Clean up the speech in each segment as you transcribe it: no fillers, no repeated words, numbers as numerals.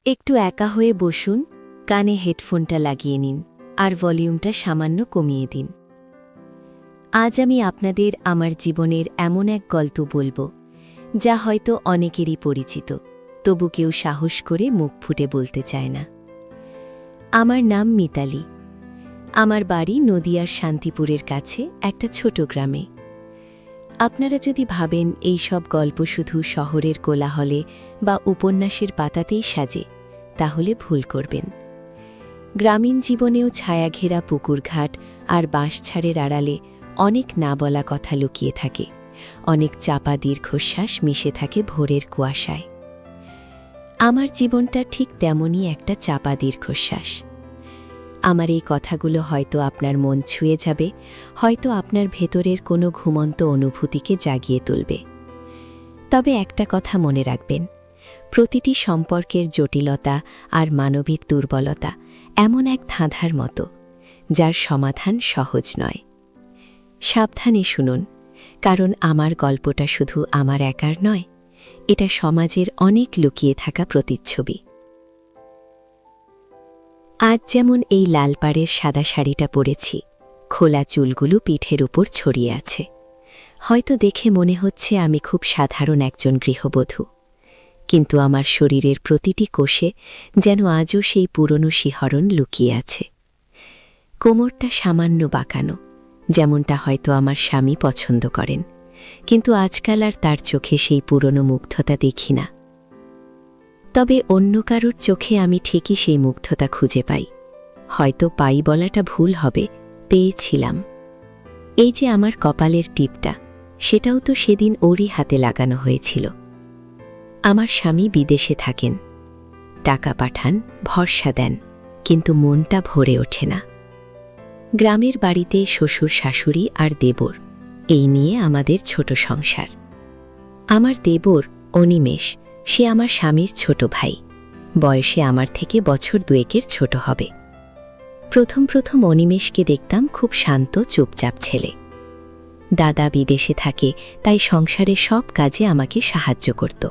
একটু একা হয়ে বসুন, কানে হেডফোনটা লাগিয়ে নিন আর ভলিউমটা সামান্য কমিয়ে দিন। আজ আমি আপনাদের আমার জীবনের এমন এক গল্প বলবো যা হয়তো অনেকেরই পরিচিত, তবু কেউ সাহস করে মুখ ফুটে বলতে চায় না। আমার নাম মিতালি। আমার বাড়ি নদিয়ার শান্তিপুরের কাছে একটা ছোট গ্রামে। আপনারা যদি ভাবেন এই সব গল্প শুধু শহরের কোলাহলে বা উপন্যাসের পাতাতেই সাজে, তাহলে ভুল করবেন। গ্রামীণ জীবনেও ছায়াঘেরা পুকুরঘাট আর বাঁশঝাড়ের আড়ালে অনেক না বলা কথা লুকিয়ে থাকে, অনেক চাপা দীর্ঘশ্বাস মিশে থাকে ভোরের কুয়াশায়। আমার জীবনটা ঠিক তেমনই একটা চাপা দীর্ঘশ্বাস। আমার এই কথাগুলো হয়তো আপনার মন ছুঁয়ে যাবে, হয়তো আপনার ভেতরের কোনো ঘুমন্ত অনুভূতিকে জাগিয়ে তুলবে। তবে একটা কথা মনে রাখবেন, প্রতিটি সম্পর্কের জটিলতা আর মানবিক দুর্বলতা এমন এক ধাঁধার মতো, যার সমাধান সহজ নয়। সাবধানে শুনুন, কারণ আমার গল্পটা শুধু আমার একার নয়, এটা সমাজের অনেক লুকিয়ে থাকা প্রতিচ্ছবি। আজ যেমন এই লাল পাড়ের সাদা শাড়িটা পরেছি, খোলা চুলগুলো পিঠের উপর ছড়িয়ে আছে। হয়তো দেখে মনে হচ্ছে আমি খুব সাধারণ একজন গৃহবধূ, কিন্তু আমার শরীরের প্রতিটি কোষে যেন আজও সেই পুরনো শিহরণ লুকিয়ে আছে। কোমরটা সামান্য বাঁকানো, যেমনটা হয়তো আমার স্বামী পছন্দ করেন, কিন্তু আজকাল আর তার চোখে সেই পুরনো মুগ্ধতা দেখি না। তবে অন্য কারোর চোখে আমি ঠিকই সেই মুগ্ধতা খুঁজে পাই। হয়তো পাই বলাটা ভুল হবে, পেয়েছিলাম। এই যে আমার কপালের টিপটা, সেটাও তো সেদিন ওরই হাতে লাগানো হয়েছিল। আমার স্বামী বিদেশে থাকেন, টাকা পাঠান, ভরসা দেন, কিন্তু মনটা ভরে ওঠে না। গ্রামের বাড়িতে শ্বশুর শাশুড়ি আর দেবর, এই নিয়ে আমাদের ছোট সংসার। আমার দেবর অনিমেষ, সে আমার স্বামীর ছোট ভাই, বয়সে আমার থেকে বছর দুয়েকের ছোট হবে। প্রথম প্রথম অনিমেষকে দেখতাম খুব শান্ত চুপচাপ ছেলে। দাদা বিদেশে থাকে, তাই সংসারে সব কাজে আমাকে সাহায্য করত।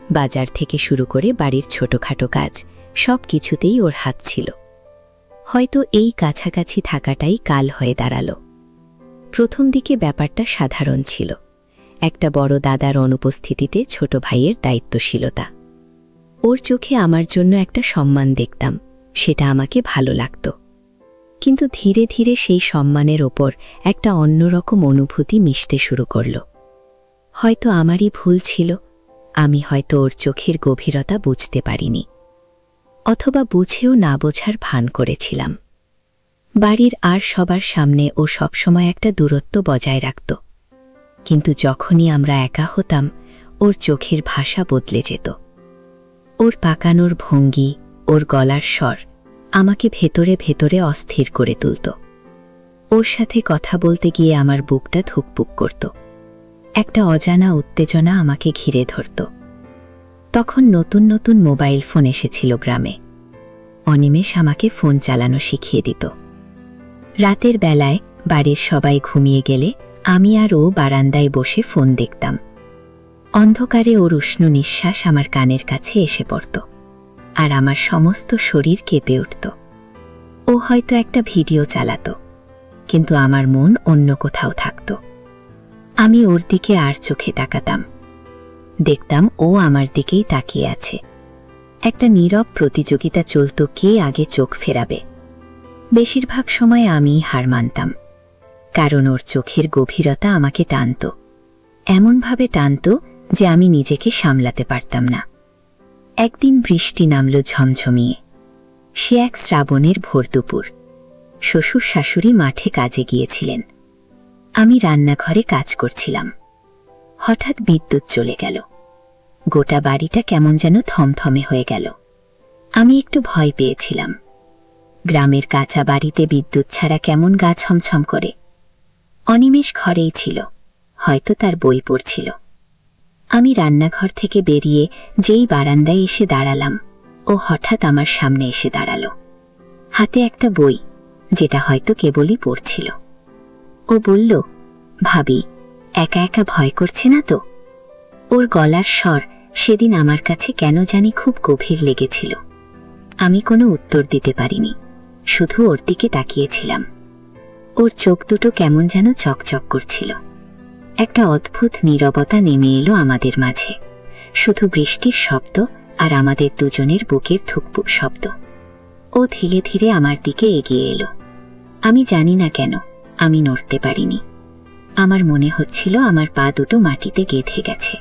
বাজার থেকে শুরু করে বাড়ির ছোটখাটো কাজ, সব কিছুতেই ওর হাত ছিল। হয়তো এই কাছাকাছি থাকাটাই কাল হয়ে দাঁড়ালো। প্রথম দিকে ব্যাপারটা সাধারণ ছিল, একটা বড় দাদার অনুপস্থিতিতে ছোট ভাইয়ের দায়িত্বশীলতা। ওর চোখে আমার জন্য একটা সম্মান দেখতাম, সেটা আমাকে ভালো লাগত। কিন্তু ধীরে ধীরে সেই সম্মানের ওপর একটা অন্যরকম অনুভূতি মিশতে শুরু করল। হয়তো আমারই ভুল ছিল, আমি হয়তো ওর চোখের গভীরতা বুঝতে পারিনি, অথবা বুঝেও না বোঝার ভান করেছিলাম। বাড়ির আর সবার সামনে ও সবসময় একটা দূরত্ব বজায় রাখত, কিন্তু যখনই আমরা একা হতাম, ওর চোখের ভাষা বদলে যেত। ওর পাকানোর ভঙ্গি, ওর গলার স্বর আমাকে ভেতরে ভেতরে অস্থির করে তুলত। ওর সাথে কথা বলতে গিয়ে আমার বুকটা ধুকপুক করত। একটা অজানা উত্তেজনা আমাকে ঘিরে ধরত। তখন নতুন নতুন মোবাইল ফোন এসেছিল গ্রামে। অনিমেষ আমাকে ফোন চালানো শিখিয়ে দিত। রাতের বেলায় বাড়ির সবাই ঘুমিয়ে গেলে আমি আর ও বারান্দায় বসে ফোন দেখতাম। অন্ধকারে ওর উষ্ণ নিঃশ্বাস আমার কানের কাছে এসে পড়ত, আর আমার সমস্ত শরীর কেঁপে উঠত। ও হয়তো একটা ভিডিও চালাত, কিন্তু আমার মন অন্য কোথাও থাকত। আমি ওর দিকে আর চোখে তাকাতাম, দেখতাম ও আমার দিকেই তাকিয়ে আছে। একটা নীরব প্রতিযোগিতা চলত, কে আগে চোখ ফেরাবে। বেশিরভাগ সময় আমি হার মানতাম, কারণ ওর চোখের গভীরতা আমাকে টানত, এমনভাবে টানত যে আমি নিজেকে সামলাতে পারতাম না। একদিন বৃষ্টি নামল ঝমঝমিয়ে। সে এক শ্রাবণের ভোর দুপুর। শ্বশুর শাশুড়ি মাঠে কাজে গিয়েছিলেন, আমি রান্নাঘরে কাজ করছিলাম। হঠাৎ বিদ্যুৎ চলে গেল। গোটা বাড়িটা কেমন যেন থমথমে হয়ে গেল। আমি একটু ভয় পেয়েছিলাম। গ্রামের কাঁচা বাড়িতে বিদ্যুৎ ছাড়া কেমন গা ছমছম করে। অনিমেষ ঘরেই ছিল, হয়তো তার বই পড়ছিল। আমি রান্নাঘর থেকে বেরিয়ে যেই বারান্দায় এসে দাঁড়ালাম, ও হঠাৎ আমার সামনে এসে দাঁড়ালো, হাতে একটা বই, যেটা হয়তো কেবলই পড়ছিল। ও বলল, ভাবি, একা একা ভয় করছে না তো? ওর গলার স্বর সেদিন আমার কাছে কেন জানি খুব গভীর লেগেছিল। আমি কোনো উত্তর দিতে পারিনি, শুধু ওর দিকে তাকিয়েছিলাম। ওর চোখ দুটো কেমন যেন চকচক করছিল। একটা অদ্ভুত নীরবতা নেমে এলো আমাদের মাঝে, শুধু বৃষ্টির শব্দ আর আমাদের দুজনের বুকের ধুকপুক শব্দ। ও ধীরে ধীরে আমার দিকে এগিয়ে এলো। আমি জানি না কেন আমি নড়তে পারিনি। আমার মনে হচ্ছিল আমার পা দুটো মাটিতে গেঁথে গেছে।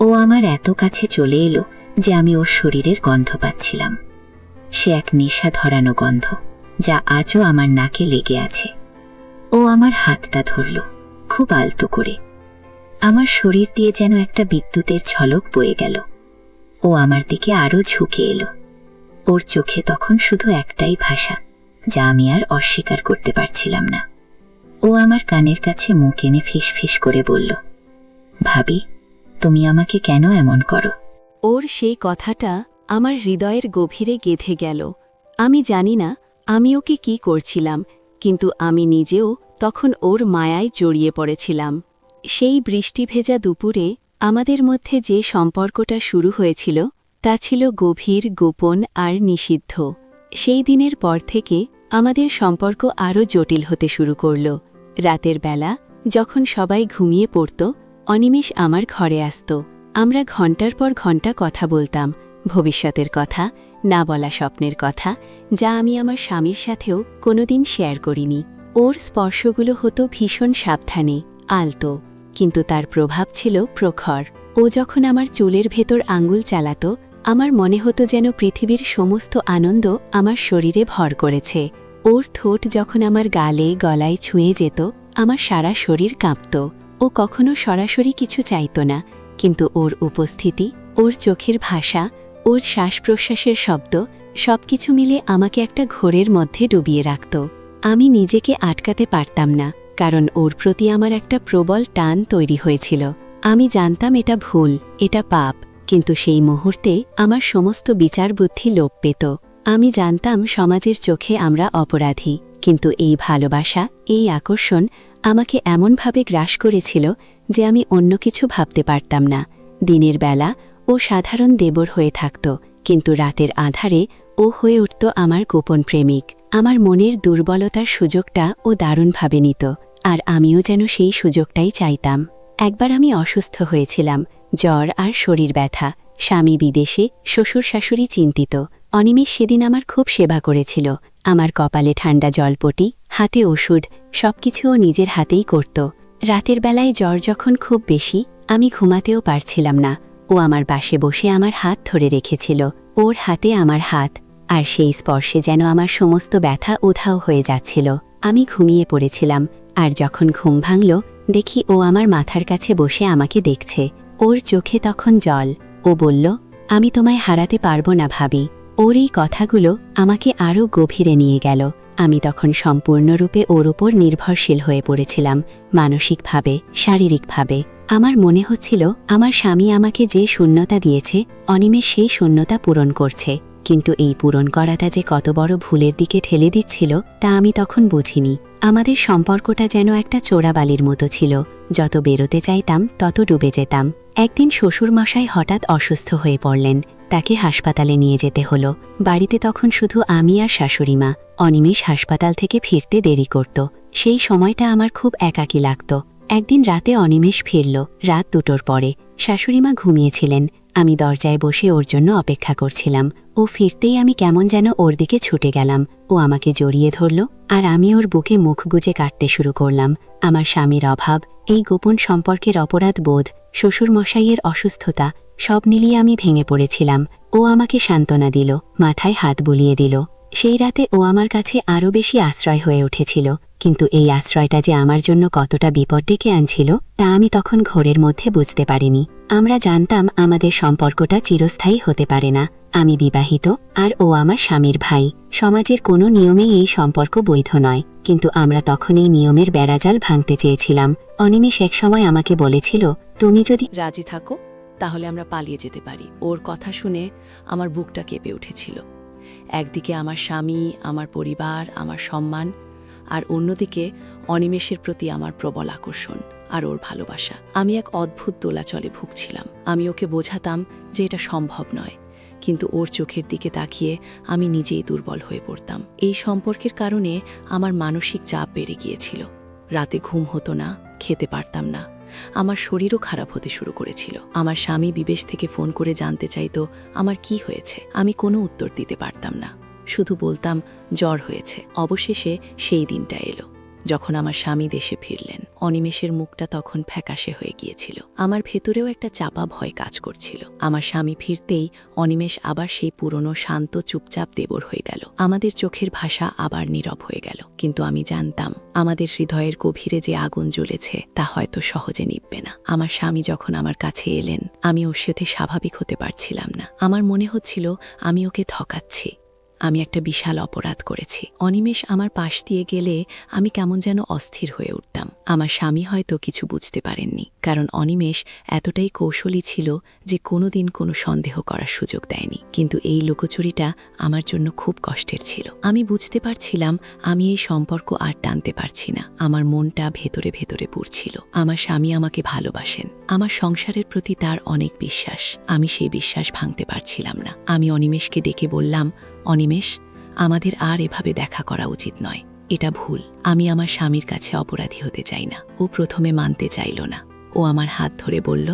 ও আমার এত কাছে চলে এলো যে আমি ওর শরীরের গন্ধ পাচ্ছিলাম। সে এক নেশা ধরানো গন্ধ, যা আজও আমার নাকে লেগে আছে। ও আমার হাতটা ধরল, খুব আলতো করে। আমার শরীর দিয়ে যেন একটা বিদ্যুতের ঝলক বয়ে গেল। ও আমার দিকে আরো ঝুঁকে এলো। ওর চোখে তখন শুধু একটাই ভাষা, যা আমি আর অস্বীকার করতে পারছিলাম না। ও আমার কানের কাছে মুখ এনে ফিস ফিস করে বলল, ভাবি, তুমি আমাকে কেন এমন করো? ওর সেই কথাটা আমার হৃদয়ের গভীরে গেঁথে গেল। আমি জানি না আমি ওকে কি করছিলাম, কিন্তু আমি নিজেও তখন ওর মায়ায় জড়িয়ে পড়েছিলাম। সেই বৃষ্টি ভেজা দুপুরে আমাদের মধ্যে যে সম্পর্কটা শুরু হয়েছিল তা ছিল গভীর, গোপন আর নিষিদ্ধ। সেই দিনের পর থেকে আমাদের সম্পর্ক আরও জটিল হতে শুরু করল। রাতের বেলা যখন সবাই ঘুমিয়ে পড়ত, অনিমেষ আমার ঘরে আসত। আমরা ঘণ্টার পর ঘণ্টা কথা বলতাম, ভবিষ্যতের কথা, না বলা স্বপ্নের কথা, যা আমি আমার স্বামীর সাথেও কোনোদিন শেয়ার করিনি। ওর স্পর্শগুলো হতো ভীষণ সাবধানে, আলতো, কিন্তু তার প্রভাব ছিল প্রখর। ও যখন আমার চুলের ভেতর আঙুল চালাত, আমার মনে হতো যেন পৃথিবীর সমস্ত আনন্দ আমার শরীরে ভর করেছে। ওর ঠোঁট যখন আমার গালে গলায় ছুঁয়ে যেত, আমার সারা শরীর কাঁপত। ও কখনো সরাসরি কিছু চাইত না, কিন্তু ওর উপস্থিতি, ওর চোখের ভাষা, ওর শ্বাস প্রশ্বাসের শব্দ, সবকিছু মিলে আমাকে একটা ঘোরের মধ্যে ডুবিয়ে রাখত। আমি নিজেকে আটকাতে পারতাম না, কারণ ওর প্রতি আমার একটা প্রবল টান তৈরি হয়েছিল। আমি জানতাম এটা ভুল, এটা পাপ, কিন্তু সেই মুহূর্তে আমার সমস্ত বিচার বুদ্ধি লোপ পেত। আমি জানতাম সমাজের চোখে আমরা অপরাধী, কিন্তু এই ভালোবাসা, এই আকর্ষণ আমাকে এমনভাবে গ্রাস করেছিল যে আমি অন্য কিছু ভাবতে পারতাম না। দিনের বেলা ও সাধারণ দেবর হয়ে থাকত, কিন্তু রাতের আধারে ও হয়ে উঠত আমার গোপন প্রেমিক। আমার মনের দুর্বলতার সুযোগটা ও দারুণভাবে নিত, আর আমিও যেন সেই সুযোগটাই চাইতাম। একবার আমি অসুস্থ হয়েছিলাম, জ্বর আর শরীর ব্যথা। স্বামী বিদেশে, শ্বশুর শাশুড়ি চিন্তিত। অনিমেষ সেদিন আমার খুব সেবা করেছিল। আমার কপালে ঠান্ডা জলপটি, হাতে ওষুধ, সবকিছু ও নিজের হাতেই করত। রাতের বেলায় জ্বর যখন খুব বেশি, আমি ঘুমাতেও পারছিলাম না। ও আমার পাশে বসে আমার হাত ধরে রেখেছিল, ওর হাতে আমার হাত, আর সেই স্পর্শে যেন আমার সমস্ত ব্যথা উধাও হয়ে যাচ্ছিল। আমি ঘুমিয়ে পড়েছিলাম, আর যখন ঘুম ভাঙল, দেখি ও আমার মাথার কাছে বসে আমাকে দেখছে। ওর চোখে তখন জল। ও বলল, আমি তোমায় হারাতে পারবো না ভাবি। ওর এই কথাগুলো আমাকে আরও গভীরে নিয়ে গেল। আমি তখন সম্পূর্ণরূপে ওর উপর নির্ভরশীল হয়ে পড়েছিলাম, মানসিকভাবে, শারীরিকভাবে। আমার মনে হচ্ছিল আমার স্বামী আমাকে যে শূন্যতা দিয়েছে, অনিমেষ সেই শূন্যতা পূরণ করছে। কিন্তু এই পূরণ করাটা যে কত বড় ভুলের দিকে ঠেলে দিচ্ছিল তা আমি তখন বুঝিনি। আমাদের সম্পর্কটা যেন একটা চোরাবালির মতো ছিল, যত বেরোতে চাইতাম তত ডুবে যেতাম। একদিন শ্বশুরমশাই হঠাৎ অসুস্থ হয়ে পড়লেন, তাকে হাসপাতালে নিয়ে যেতে হলো। বাড়িতে তখন শুধু আমি আর শাশুড়িমা। অনিমেষ হাসপাতাল থেকে ফিরতে দেরি করত। সেই সময়টা আমার খুব একাকী লাগত। একদিন রাতে অনিমেষ ফিরল, রাত 2টোর পরে। শাশুড়িমা ঘুমিয়েছিলেন, আমি দরজায় বসে ওর জন্য অপেক্ষা করছিলাম। ও ফিরতেই আমি কেমন যেন ওর দিকে ছুটে গেলাম। ও আমাকে জড়িয়ে ধরল, আর আমি ওর বুকে মুখ গুজে কাটতে শুরু করলাম। আমার স্বামীর অভাব, এই গোপন সম্পর্কের অপরাধ বোধ, শ্বশুরমশাইয়ের অসুস্থতা, সব মিলিয়ে আমি ভেঙে পড়েছিলাম। ও আমাকে সান্ত্বনা দিল, মাথায় হাত বুলিয়ে দিল। সেই রাতে ও আমার কাছে আরও বেশি আশ্রয় হয়ে উঠেছিল, কিন্তু এই আশ্রয়টা যে আমার জন্য কতটা বিপদ ডেকে আনছিল তা আমি তখন ঘোরের মধ্যে বুঝতে পারিনি। আমরা জানতাম আমাদের সম্পর্কটা চিরস্থায়ী হতে পারে না। আমি বিবাহিত, আর ও আমার স্বামীর ভাই। সমাজের কোনো নিয়মেই এই সম্পর্ক বৈধ নয়, কিন্তু আমরা তখন এই নিয়মের বেড়াজাল ভাঙতে চেয়েছিলাম। অনিমেষ একসময় আমাকে বলেছিল, তুমি যদি রাজি থাকো তাহলে আমরা পালিয়ে যেতে পারি। ওর কথা শুনে আমার বুকটা কেঁপে উঠেছিল। একদিকে আমার স্বামী, আমার পরিবার, আমার সম্মান, আর অন্যদিকে অনিমেষের প্রতি আমার প্রবল আকর্ষণ আর ওর ভালোবাসা। আমি এক অদ্ভুত দোলাচলে ভুগছিলাম। আমি ওকে বোঝাতাম যে এটা সম্ভব নয়, কিন্তু ওর চোখের দিকে তাকিয়ে আমি নিজেই দুর্বল হয়ে পড়তাম। এই সম্পর্কের কারণে আমার মানসিক চাপ বেড়ে গিয়েছিল। রাতে ঘুম হতো না, খেতে পারতাম না, আমার শরীরও খারাপ হতে শুরু করেছিল। আমার স্বামী বিদেশ থেকে ফোন করে জানতে চাইতো আমার কি হয়েছে। আমি কোনো উত্তর দিতে পারতাম না, শুধু বলতাম জ্বর হয়েছে। অবশেষে সেই দিনটা এলো যখন আমার স্বামী দেশে ফিরলেন। অনিমেষের মুখটা তখন ফ্যাকাশে হয়ে গিয়েছিল। আমার ভেতরেও একটা চাপা ভয় কাজ করছিল। আমার স্বামী ফিরতেই অনিমেষ আবার সেই পুরনো শান্ত চুপচাপ দেবর হয়ে গেল। আমাদের চোখের ভাষা আবার নীরব হয়ে গেল। কিন্তু আমি জানতাম আমাদের হৃদয়ের গভীরে যে আগুন জ্বলেছে তা হয়তো সহজে নিভবে না। আমার স্বামী যখন আমার কাছে এলেন, আমি ওর সাথে স্বাভাবিক হতে পারছিলাম না। আমার মনে হচ্ছিল আমি ওকে ঠকাচ্ছি, আমি একটা বিশাল অপরাধ করেছি। অনিমেষ আমার পাশ দিয়ে গেলে আমি কেমন যেন অস্থির হয়ে উঠতাম। আমার স্বামী হয়তো কিছু বুঝতে পারেননি, কারণ অনিমেষ এতটাই কৌশলী ছিল যে কোনোদিন কোনো সন্দেহ করার সুযোগ দেয়নি। কিন্তু এই লুকোচুরিটা আমার জন্য খুব কষ্টের ছিল। আমি বুঝতে পারছিলাম আমি এই সম্পর্ক আর টানতে পারছি না। আমার মনটা ভেতরে ভেতরে পুড়ছিল। আমার স্বামী আমাকে ভালোবাসেন, আমার সংসারের প্রতি তার অনেক বিশ্বাস। আমি সেই বিশ্বাস ভাঙতে পারছিলাম না। আমি অনিমেষকে ডেকে বললাম, অনিমেষ, আমাদের আর এভাবে দেখা করা উচিত নয়, এটা ভুল। আমি আমার স্বামীর কাছে অপরাধী হতে চাই না। ও প্রথমে মানতে চাইল না। ও আমার হাত ধরে বলল,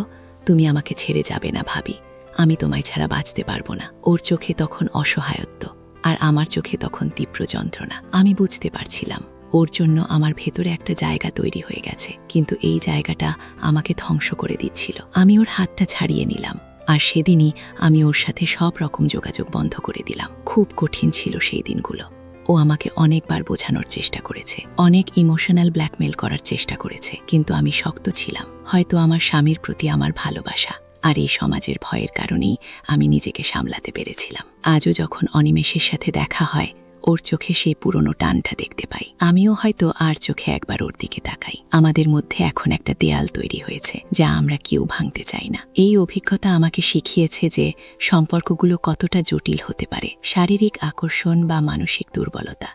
তুমি আমাকে ছেড়ে যাবে না ভাবি, আমি তোমায় ছাড়া বাঁচতে পারবো না। ওর চোখে তখন অসহায়ত্ব, আর আমার চোখে তখন তীব্র যন্ত্রণা। আমি বুঝতে পারছিলাম ওর জন্য আমার ভেতরে একটা জায়গা তৈরি হয়ে গেছে, কিন্তু এই জায়গাটা আমাকে ধ্বংস করে দিচ্ছিল। আমি ওর হাতটা ছাড়িয়ে নিলাম, আর সেদিনই আমি ওর সাথে সব রকম যোগাযোগ বন্ধ করে দিলাম। খুব কঠিন ছিল সেই দিনগুলো। ও আমাকে অনেকবার বোঝানোর চেষ্টা করেছে, অনেক ইমোশনাল ব্ল্যাকমেল করার চেষ্টা করেছে, কিন্তু আমি শক্ত ছিলাম। হয়তো আমার স্বামীর প্রতি আমার ভালোবাসা আর এই সমাজের ভয়ের কারণেই আমি নিজেকে সামলাতে পেরেছিলাম। আজও যখন অনিমেষের সাথে দেখা হয়, ওর চোখে সেই পুরনো টানটা দেখতে পাই। আমিও হয়তো আর চোখে একবার ওর দিকে তাকাই। আমাদের মধ্যে এখন একটা দেয়াল তৈরি হয়েছে যা আমরা কেউ ভাঙতে চাই না। এই অভিজ্ঞতা আমাকে শিখিয়েছে যে সম্পর্কগুলো কতটা জটিল হতে পারে। শারীরিক আকর্ষণ বা মানসিক দুর্বলতা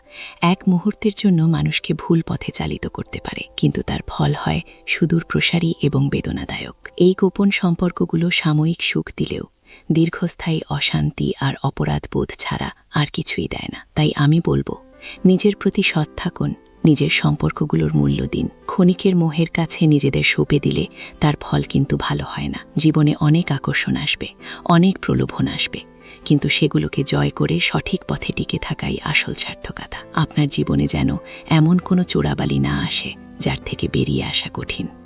এক মুহূর্তের জন্য মানুষকে ভুল পথে চালিত করতে পারে, কিন্তু তার ফল হয় সুদূর প্রসারী এবং বেদনাদায়ক। এই গোপন সম্পর্কগুলো সাময়িক সুখ দিলেও দীর্ঘস্থায়ী অশান্তি আর অপরাধ বোধ ছাড়া আর কিছুই দেয় না। তাই আমি বলবো, নিজের প্রতি সৎ থাকুন, নিজের সম্পর্কগুলোর মূল্য দিন। ক্ষণিকের মোহের কাছে নিজেদের সঁপে দিলে তার ফল কিন্তু ভালো হয় না। জীবনে অনেক আকর্ষণ আসবে, অনেক প্রলোভন আসবে, কিন্তু সেগুলোকে জয় করে সঠিক পথে টিকে থাকাই আসল সার্থকতা। আপনার জীবনে যেন এমন কোনো চোরাবালি না আসে যার থেকে বেরিয়ে আসা কঠিন।